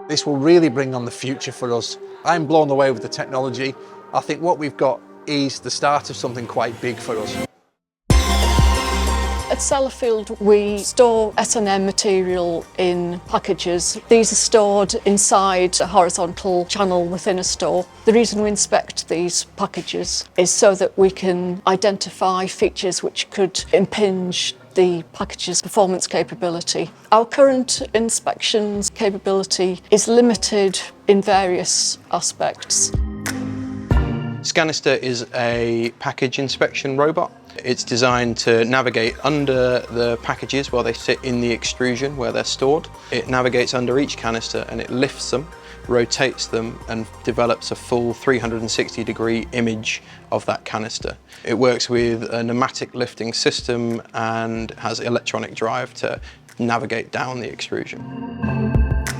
This will really bring on the future for us. I'm blown away with the technology. I think what we've got is the start of something quite big for us. At Sellafield, we store SNM material in packages. These are stored inside a horizontal channel within a store. The reason we inspect these packages is so that we can identify features which could impinge the package's performance capability. Our current inspections capability is limited in various aspects. Scanister is a package inspection robot. It's designed to navigate under the packages while they sit in the extrusion where they're stored. It navigates under each canister and it lifts them, rotates them and develops a full 360-degree image of that canister. It works with a pneumatic lifting system and has electronic drive to navigate down the extrusion.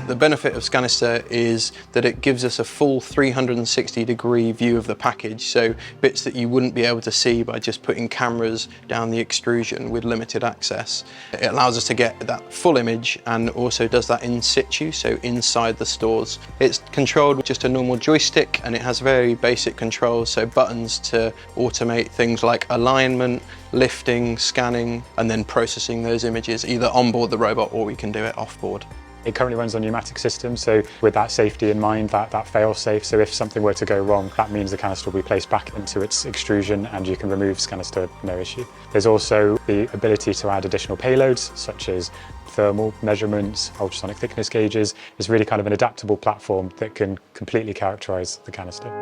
The benefit of Scanister is that it gives us a full 360-degree view of the package, so bits that you wouldn't be able to see by just putting cameras down the extrusion with limited access. It allows us to get that full image and also does that in situ, so inside the stores. It's controlled with just a normal joystick and it has very basic controls, so buttons to automate things like alignment, lifting, scanning, and then processing those images either on board the robot or we can do it off board. It currently runs on pneumatic systems, so with that safety in mind, that fail-safe, so if something were to go wrong, that means the canister will be placed back into its extrusion and you can remove Scanister, no issue. There's also the ability to add additional payloads, such as thermal measurements, ultrasonic thickness gauges. It's really kind of an adaptable platform that can completely characterise the canister.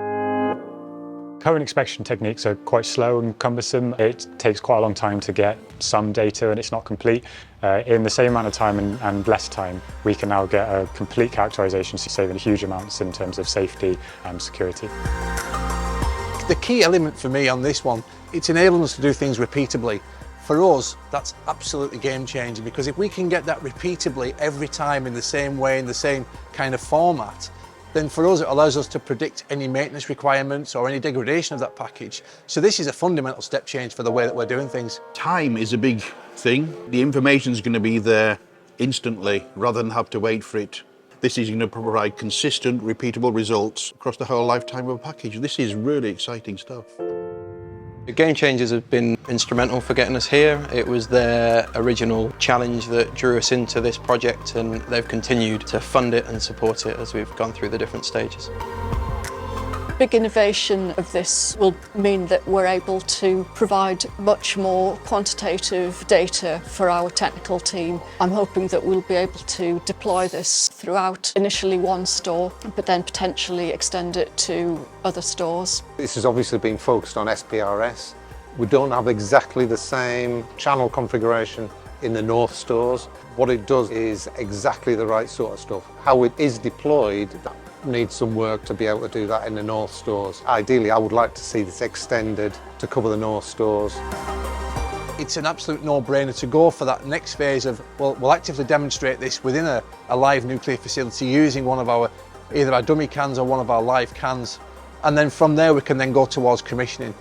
Current inspection techniques are quite slow and cumbersome. It takes quite a long time to get some data and it's not complete. In the same amount of time and less time, we can now get a complete characterisation, saving huge amounts in terms of safety and security. The key element for me on this one, it's enabling us to do things repeatably. For us, that's absolutely game-changing, because if we can get that repeatably every time in the same way, in the same kind of format, then for us it allows us to predict any maintenance requirements or any degradation of that package. So this is a fundamental step change for the way that we're doing things. Time is a big thing. The information is going to be there instantly rather than have to wait for it. This is going to provide consistent, repeatable results across the whole lifetime of a package. This is really exciting stuff. The Game Changers have been instrumental for getting us here. It was their original challenge that drew us into this project, and they've continued to fund it and support it as we've gone through the different stages. Big innovation of this will mean that we're able to provide much more quantitative data for our technical team. I'm hoping that we'll be able to deploy this throughout initially one store, but then potentially extend it to other stores. This has obviously been focused on SPRS. We don't have exactly the same channel configuration in the North stores. What it does is exactly the right sort of stuff. How it is deployed needs some work to be able to do that in the North stores. Ideally, I would like to see this extended to cover the North stores. It's an absolute no-brainer to go for that next phase of, well, we'll actively demonstrate this within a live nuclear facility using one of our, either our dummy cans or one of our live cans. And then from there we can then go towards commissioning.